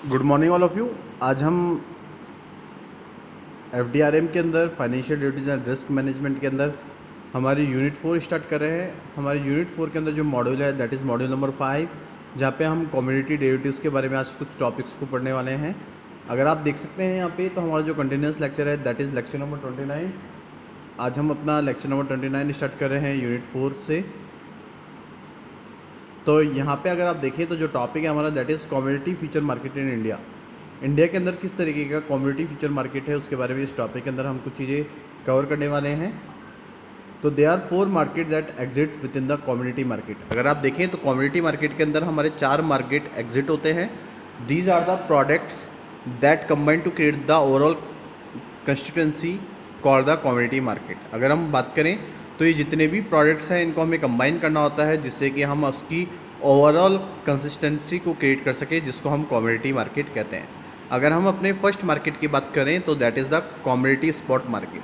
Good morning all of you. आज हम एफडीआरएम के अंदर financial duties and risk management के अंदर हमारी यूनिट 4 स्टार्ट कर रहे हैं। हमारी यूनिट 4 के अंदर जो मॉड्यूल है दैट इज़ मॉड्यूल नंबर 5, जहाँ पे हम कम्युनिटी डेरिवेटिव्स के बारे में आज कुछ टॉपिक्स को पढ़ने वाले हैं। अगर आप देख सकते हैं यहाँ पे, तो हमारा जो कंटिन्यूस लेक्चर है दैट इज़ लेक्चर नंबर 29। आज हम अपना लेक्चर नंबर 29 स्टार्ट कर रहे हैं यूनिट 4 से। तो यहाँ पे अगर आप देखें तो जो टॉपिक है हमारा that is community future market in India. India के अंदर किस तरीके का कम्युनिटी फ्यूचर मार्केट है उसके बारे में इस टॉपिक के अंदर हम कुछ चीज़ें कवर करने वाले हैं। तो they are 4 market that exit within the community market. अगर आप देखें तो कम्युनिटी मार्केट के अंदर हमारे 4 मार्केट एग्जिट होते हैं। These are the products that combine to create the overall constituency called the community market. अगर हम बात करें तो ये जितने भी प्रोडक्ट्स हैं इनको हमें कंबाइन करना होता है जिससे कि हम उसकी ओवरऑल कंसिस्टेंसी को क्रिएट कर सकें, जिसको हम कम्युनिटी मार्केट कहते हैं। अगर हम अपने फर्स्ट मार्केट की बात करें तो that is the community spot market.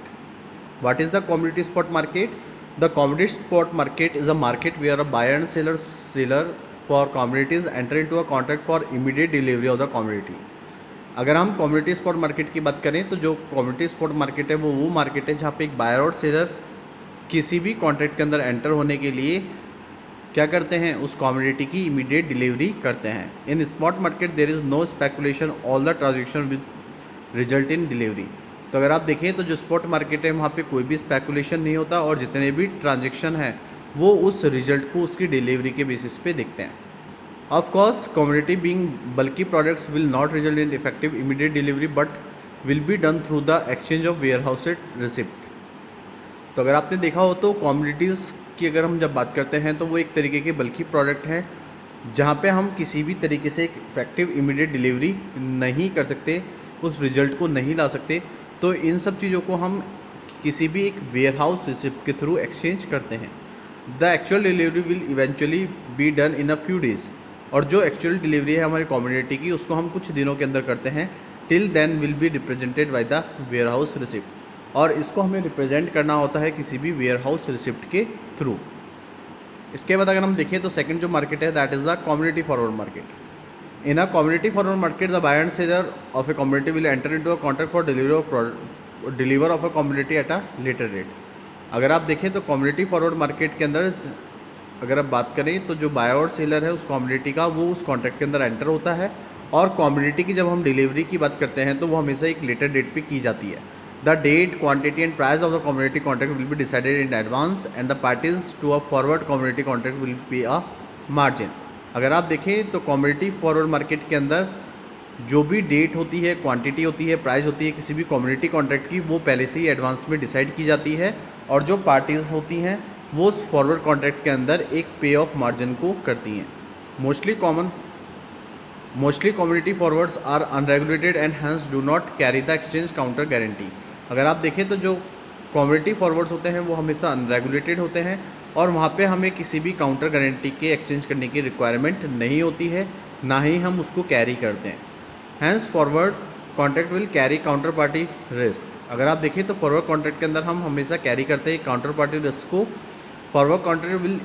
What is the community spot market? The community spot market is a market where a buyer and seller for communities enter into a contract for immediate delivery of the community. अगर हम community spot market की बात करें तो जो community spot market है वो market है जहाँ पे एक बायर और सेलर किसी भी कॉन्ट्रैक्ट के अंदर एंटर होने के लिए क्या करते हैं, उस कम्युनिटी की इमीडिएट डिलीवरी करते हैं। In spot market there is no speculation, all the transaction with result in delivery. तो अगर आप देखें तो जो स्पॉट मार्केट है वहाँ पे कोई भी स्पेकुलेशन नहीं होता और जितने भी ट्रांजेक्शन हैं वो उस रिजल्ट को उसकी डिलीवरी के बेसिस पे देखते हैं। Of course community being bulky products will not result in effective immediate delivery but will be done through the exchange of warehouse receipt. तो अगर आपने देखा हो तो कमोडिटीज़ की अगर हम जब बात करते हैं तो वो एक तरीके के बल्कि प्रोडक्ट हैं जहाँ पे हम किसी भी तरीके से एक इफेक्टिव इमीडिएट डिलीवरी नहीं कर सकते, उस रिजल्ट को नहीं ला सकते। तो इन सब चीज़ों को हम किसी भी एक वेयर हाउस रिसिप्ट के थ्रू एक्सचेंज करते हैं। The actual delivery will eventually be done in a few days. और जो एक्चुअल डिलीवरी है हमारी कम्युनिटी की उसको हम कुछ दिनों के अंदर करते हैं। Till then will be represented by the warehouse receipt, और इसको हमें रिप्रेजेंट करना होता है किसी भी वेयर हाउस रिसिप्ट के थ्रू। इसके बाद अगर हम देखें तो सेकंड जो मार्केट है that is the community forward market. In a community forward market the buyer and seller of a community will enter into a contract for deliver of a community at a later date. अगर आप देखें तो community forward market के अंदर अगर आप बात करें तो जो बायर और सेलर है उस कम्युनिटी का वो उस कॉन्ट्रैक्ट के अंदर एंटर होता है, और कम्युनिटी की जब हम डिलीवरी की बात करते हैं तो वो हमेशा एक लेटर डेट पे की जाती है। The date, quantity and price of the community contract will be decided in advance and the parties to a forward community contract will pay a margin। अगर आप देखें तो कम्युनिटी फॉरवर्ड मार्केट के अंदर जो भी डेट होती है, क्वांटिटी होती है, प्राइस होती है किसी भी कम्युनिटी कॉन्ट्रैक्ट की, वो पहले से ही एडवांस में डिसाइड की जाती है, और जो पार्टीज़ होती हैं वो उस फॉरवर्ड कॉन्ट्रैक्ट के अंदर एक पे ऑफ मार्जिन को करती हैं। Mostly community forwards are unregulated and hence do not carry the exchange counter guarantee. अगर आप देखें तो जो कम्युनिटी फॉरवर्ड्स होते हैं वो हमेशा अनरेगुलेटेड होते हैं और वहाँ पे हमें किसी भी काउंटर गारंटी के एक्सचेंज करने की रिक्वायरमेंट नहीं होती है, ना ही हम उसको कैरी करते हैं। Hence forward contract will carry counter party risk. अगर आप देखें तो फॉरवर्ड कॉन्ट्रैक्ट के अंदर हम हमेशा कैरी करते हैं काउंटर पार्टी रिस्क को। Forward contract will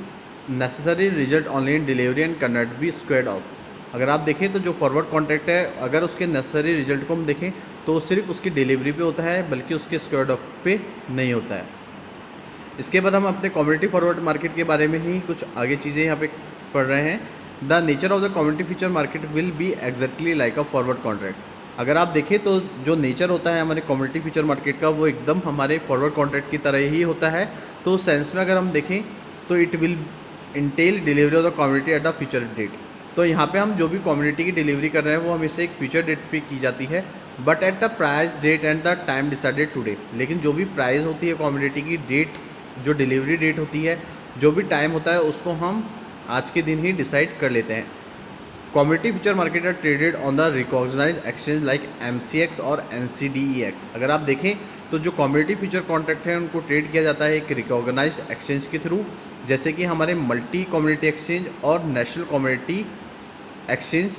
necessary result only in delivery and can not be squared of. अगर आप देखें तो जो फॉरवर्ड कॉन्ट्रैक्ट है अगर उसके नेसेसरी रिजल्ट को हम देखें तो सिर्फ उसकी डिलीवरी पे होता है, बल्कि उसके स्क्वायर्ड ऑफ पे नहीं होता है। इसके बाद हम अपने कम्युनिटी फॉरवर्ड मार्केट के बारे में ही कुछ आगे चीज़ें यहाँ पे पढ़ रहे हैं। The nature of the community future market will be exactly like a forward contract. अगर आप देखें तो जो नेचर होता है हमारे कम्युनिटी फ्यूचर मार्केट का वो एकदम हमारे फॉरवर्ड कॉन्ट्रैक्ट की तरह ही होता है। तो उस सेंस में अगर हम देखें तो it will entail delivery of the community at the future date. तो यहाँ पे हम जो भी कम्युनिटी की डिलीवरी कर रहे हैं वो हमेशा एक फ्यूचर डेट पे की जाती है, but at the price date and the time decided today. लेकिन जो भी प्राइस होती है कम्युनिटी की डेट, जो डिलीवरी डेट होती है, जो भी टाइम होता है उसको हम आज के दिन ही डिसाइड कर लेते हैं। Community future market are traded on the recognize exchange like MCX और NCDEX। अगर आप देखें तो जो कम्युनिटी फ्यूचर कॉन्ट्रैक्ट है उनको ट्रेड किया जाता है एक रिकॉग्नाइज एक्सचेंज के थ्रू, जैसे कि हमारे मल्टी कम्युनिटी एक्सचेंज और नेशनल कम्युनिटी एक्सचेंज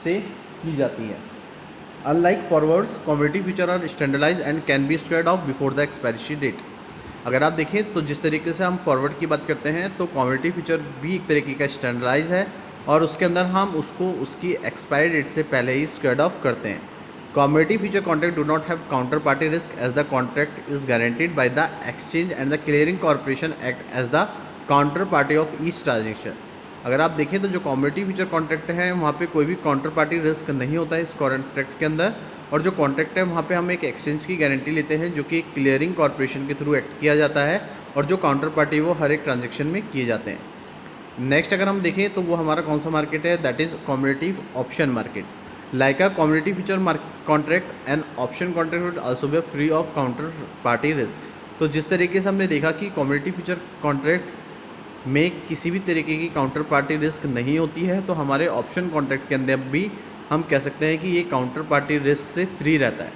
से की जाती है। Unlike forwards community future are standardize and can be squared off before the expiry date. अगर आप देखें तो जिस तरीके से हम फॉरवर्ड की बात करते हैं तो कम्युनिटी फ्यूचर भी एक तरीके का स्टैंडर्डाइज है और उसके अंदर हम उसको उसकी एक्सपायरी डेट से पहले ही स्क्वेयर ऑफ करते हैं। Commodity future contract do not have counter party risk as the contract is guaranteed by the exchange and the clearing corporation act as the counter party of each transaction. अगर आप देखें तो जो commodity future contract है वहाँ पे कोई भी काउंटर पार्टी रिस्क नहीं होता है इस कॉन्ट्रैक्ट के अंदर, और जो कॉन्ट्रैक्ट है वहाँ पे हम एक एक्सचेंज की गारंटी लेते हैं जो कि क्लियरिंग कॉर्पोरेशन के थ्रू एक्ट किया जाता है, और जो काउंटर पार्टी वो हर एक ट्रांजेक्शन में किए जाते हैं। नेक्स्ट अगर हम देखें तो वो हमारा कौन सा मार्केट है, that is commodity option market. Like a commodity future contract and option contract would also be free of counter party risk. तो जिस तरीके से हमने देखा कि कमोडिटी फ्यूचर कॉन्ट्रैक्ट में किसी भी तरीके की काउंटर पार्टी रिस्क नहीं होती है, तो हमारे ऑप्शन कॉन्ट्रैक्ट के अंदर भी हम कह सकते हैं कि ये काउंटर पार्टी रिस्क से फ्री रहता है।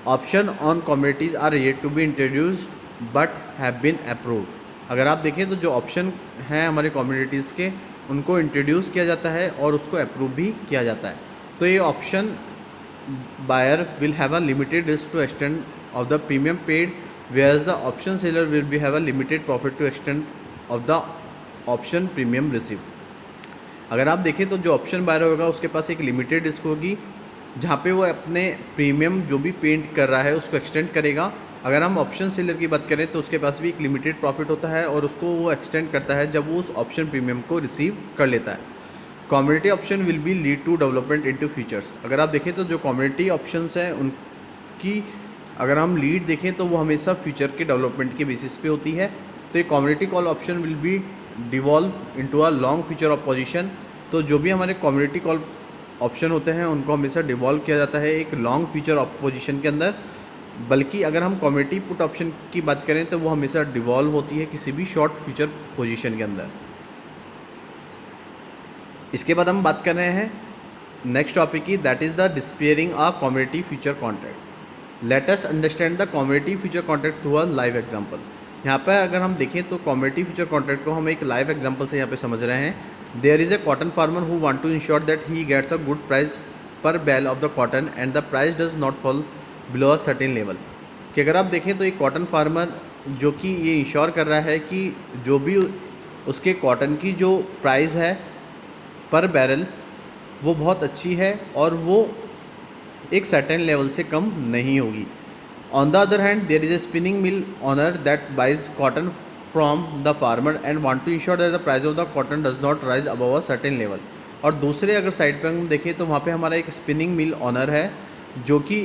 Option on commodities are yet to be introduced but have been approved. अगर आप देखें तो जो ऑप्शन हैं हमारे कमोडिटीज़ के, उनको इंट्रोड्यूस किया जाता है और उसको अप्रूव भी किया जाता है। तो ये option buyer will have a limited risk to extend of the premium paid, whereas the option seller will be have a limited profit to extend of the option premium receive. अगर आप देखें तो जो ऑप्शन बायर होगा उसके पास एक limited risk होगी, जहाँ पे वो अपने प्रीमियम जो भी पेंट कर रहा है उसको एक्सटेंड करेगा। अगर हम ऑप्शन सेलर की बात करें तो उसके पास भी एक लिमिटेड प्रॉफिट होता है और उसको वो एक्सटेंड करता है जब वो उस ऑप्शन प्रीमियम को रिसीव कर लेता है। Commodity option will be lead to development into futures. अगर आप देखें तो जो कमोडिटी ऑप्शंस हैं उनकी अगर हम लीड देखें तो वो हमेशा फ्यूचर के डेवलपमेंट के बेसिस पे होती है। तो ये commodity call option will B devolve into a long future of position. तो जो भी हमारे कमोडिटी कॉल ऑप्शन होते हैं उनको हमेशा डिवॉल्व किया जाता है एक लॉन्ग फ्यूचर ऑफ पोजीशन के अंदर, बल्कि अगर हम कमोडिटी पुट ऑप्शन की बात करें तो वो हमेशा डिवॉल्व होती है किसी भी शॉर्ट फ्यूचर पोजीशन के अंदर। इसके बाद हम बात कर रहे हैं नेक्स्ट टॉपिक की, that is the despairing a commodity future contract. Let us understand the commodity future contract through a live example. यहाँ पर अगर हम देखें तो कमोडिटी फ्यूचर कॉन्ट्रैक्ट को हम एक लाइव एग्जांपल से यहाँ पे समझ रहे हैं। There is a cotton farmer who want to insure that he gets a good price per bale of the cotton and the price does not fall below a certain level. कि अगर आप देखें तो एक कॉटन फार्मर जो कि ये ensure कर रहा है कि जो भी उसके कॉटन की जो प्राइस है पर बैरल वो बहुत अच्छी है और वो एक सर्टेन लेवल से कम नहीं होगी। On the other hand there is a spinning mill owner that buys cotton from the farmer and want to insure that the price of the cotton does not rise above a certain level. और दूसरे अगर side पर हम देखें तो वहाँ पे हमारा एक स्पिनिंग मिल ऑनर है जो कि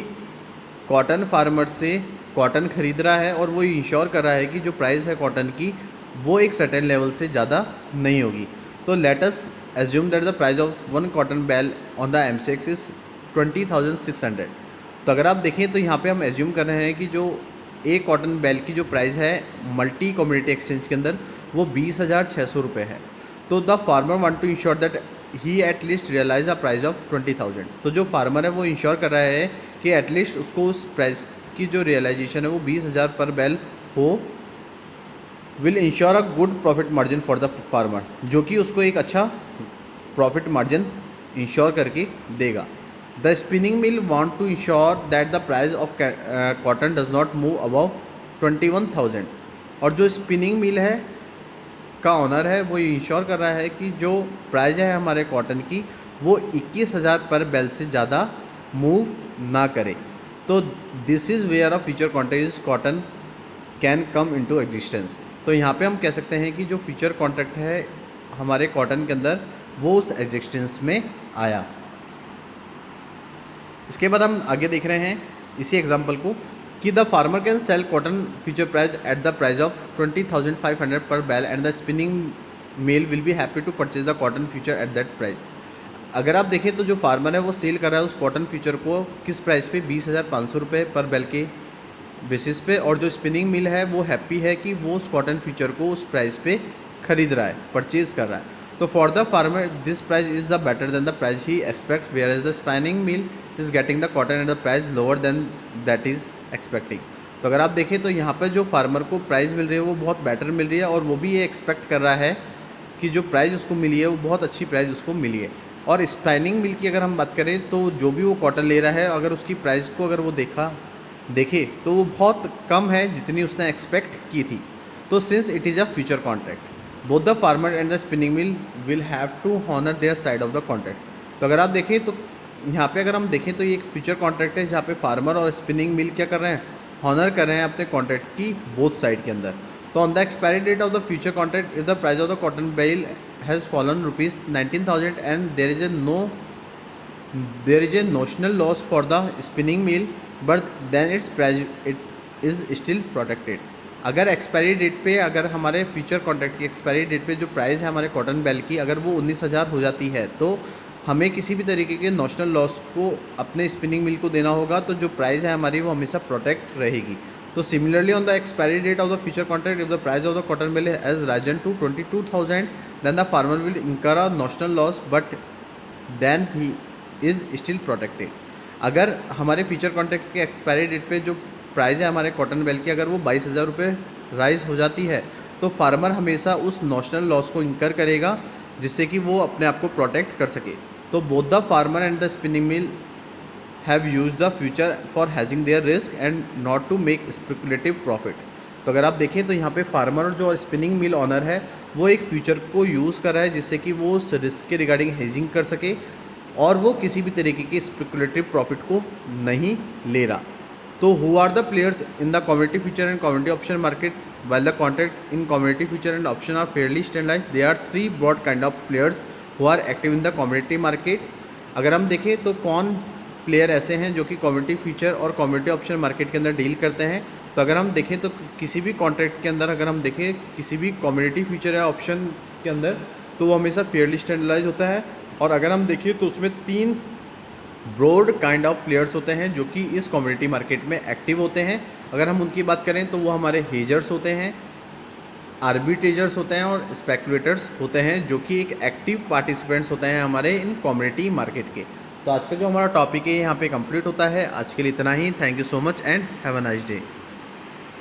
कॉटन फार्मर से कॉटन खरीद रहा है और वो इंश्योर कर रहा है कि जो प्राइस है कॉटन की वो एक सर्टेन लेवल से ज़्यादा नहीं होगी। तो let us assume that the price of one cotton bale on the MCX is 20,600। तो अगर आप देखें तो यहाँ पे हम एज्यूम कर रहे हैं कि जो एक कॉटन बेल की जो प्राइस है मल्टी कम्युनिटी एक्सचेंज के अंदर वो 20,600 रुपये है। तो the farmer want to insure that he at least realize a price of 20,000। तो जो फार्मर है वो इंश्योर कर रहा है कि एटलीस्ट उसको उस प्राइस की जो रियलाइजेशन है वो 20,000 पर बेल हो। Will ensure a good profit margin for the farmer, जो कि उसको एक अच्छा प्रॉफिट मार्जिन इंश्योर करके देगा। The spinning mill want to insure that the price of cotton does not move above 21,000। और जो स्पिनिंग मिल है का ऑनर है वो इंश्योर कर रहा है कि जो प्राइस है हमारे कॉटन की वो 21,000 पर बेल से ज़्यादा मूव ना करे। तो this is where a future contract cotton can come into existence. तो यहाँ पे हम कह सकते हैं कि जो फ्यूचर कॉन्ट्रैक्ट है हमारे कॉटन के अंदर वो उस एग्जिस्टेंस में आया। इसके बाद हम आगे देख रहे हैं इसी एग्जांपल को कि the farmer can sell cotton future price at the price of 20,500 पर bale and the spinning mill will be happy to purchase the cotton future at that price. अगर आप देखें तो जो फार्मर है वो सेल कर रहा है उस कॉटन फ्यूचर को किस प्राइस पे, 20,500 रुपये पर बेल के बेसिस पे, और जो स्पिनिंग मिल है वो हैप्पी है कि वो उस कॉटन फ्यूचर को उस प्राइस पे खरीद रहा है, परचेज कर रहा है। तो for the farmer this price is the better than the price he expect, whereas the spinning mill is getting the cotton at the price lower than that is expecting. तो अगर आप देखें तो यहाँ पर जो फार्मर को price मिल रही है वो बहुत बेटर मिल रही है और वो भी ये एक्सपेक्ट कर रहा है कि जो प्राइस उसको मिली है वो बहुत अच्छी प्राइस उसको मिली है। और स्पिनिंग मिल की अगर हम बात करें तो जो भी वो कॉटन ले रहा है अगर उसकी प्राइस को अगर वो देखे तो वो बहुत कम है जितनी उसने एक्सपेक्ट की थी। तो since it is a future contract both the farmer and the spinning mill will have to honour their side of the contract. तो अगर आप देखें तो यहाँ पे अगर हम देखें तो ये एक फ्यूचर कॉन्ट्रैक्ट है जहाँ पे फार्मर और स्पिनिंग मिल क्या कर रहे हैं, हॉनर कर रहे हैं अपने कॉन्ट्रैक्ट की बोथ साइड के अंदर। तो on the expiry date of the future contract if the price of the cotton bale has fallen ₹19,000 and there is a notional loss for the spinning mill but then its price it is still protected। अगर expiry date पे, अगर हमारे future contract की expiry date पे जो price है हमारे cotton bell की अगर वो 19,000 हो जाती है तो हमें किसी भी तरीके के नोशनल लॉस को अपने स्पिनिंग मिल को देना होगा, तो जो प्राइस है हमारी वो हमेशा प्रोटेक्ट रहेगी। तो similarly on the expiry date of the future contract if the price of the cotton bale has risen to 22,000 then the farmer will incur a notional loss but then he is still protected. अगर हमारे future contract के expiry date पे जो price है हमारे cotton bell की अगर वो 22,000 रुपये राइज हो जाती है तो फार्मर हमेशा उस नोशनल लॉस को इंकर करेगा जिससे कि वो अपने आप को प्रोटेक्ट कर सके। तो both the farmer and the spinning mill have use the future for hedging their risk and not to make speculative profit. तो अगर आप देखें तो यहाँ पे फार्मर और जो स्पिनिंग मिल ऑनर है वो एक फ्यूचर को यूज़ कर रहा है जिससे कि वो उस रिस्क के रिगार्डिंग हेजिंग कर सके और वो किसी भी तरीके के स्पेकुलेटिव प्रॉफिट को नहीं ले रहा। तो who are the players in the commodity future and commodity option market while the contract in commodity future and option are fairly standardized, there are three broad kind of players who are active in the commodity market। अगर हम देखें तो कौन player ऐसे हैं जो कि commodity future और कमोडिटी ऑप्शन मार्केट के अंदर डील करते हैं। तो अगर हम देखें तो किसी भी कॉन्ट्रैक्ट के अंदर अगर हम देखें किसी भी कमोडिटी फ्यूचर या ऑप्शन के अंदर तो वो हमेशा फेयरली स्टैंडर्डाइज होता है। और अगर हम देखें तो उसमें 3 ब्रॉड काइंड ऑफ प्लेयर्स होते हैं जो कि इस कमोडिटी मार्केट में एक्टिव होते हैं। अगर हम उनकी बात करें तो वो हमारे हेजर्स होते हैं, आर्बिट्रेजर्स होते हैं और स्पेकुलेटर्स होते हैं जो कि एक एक्टिव पार्टिसिपेंट्स होते हैं हमारे इन कमोडिटी मार्केट के। तो आज का जो हमारा टॉपिक है यहाँ पे कंप्लीट होता है। आज के लिए इतना ही। Thank you so much and have a nice day.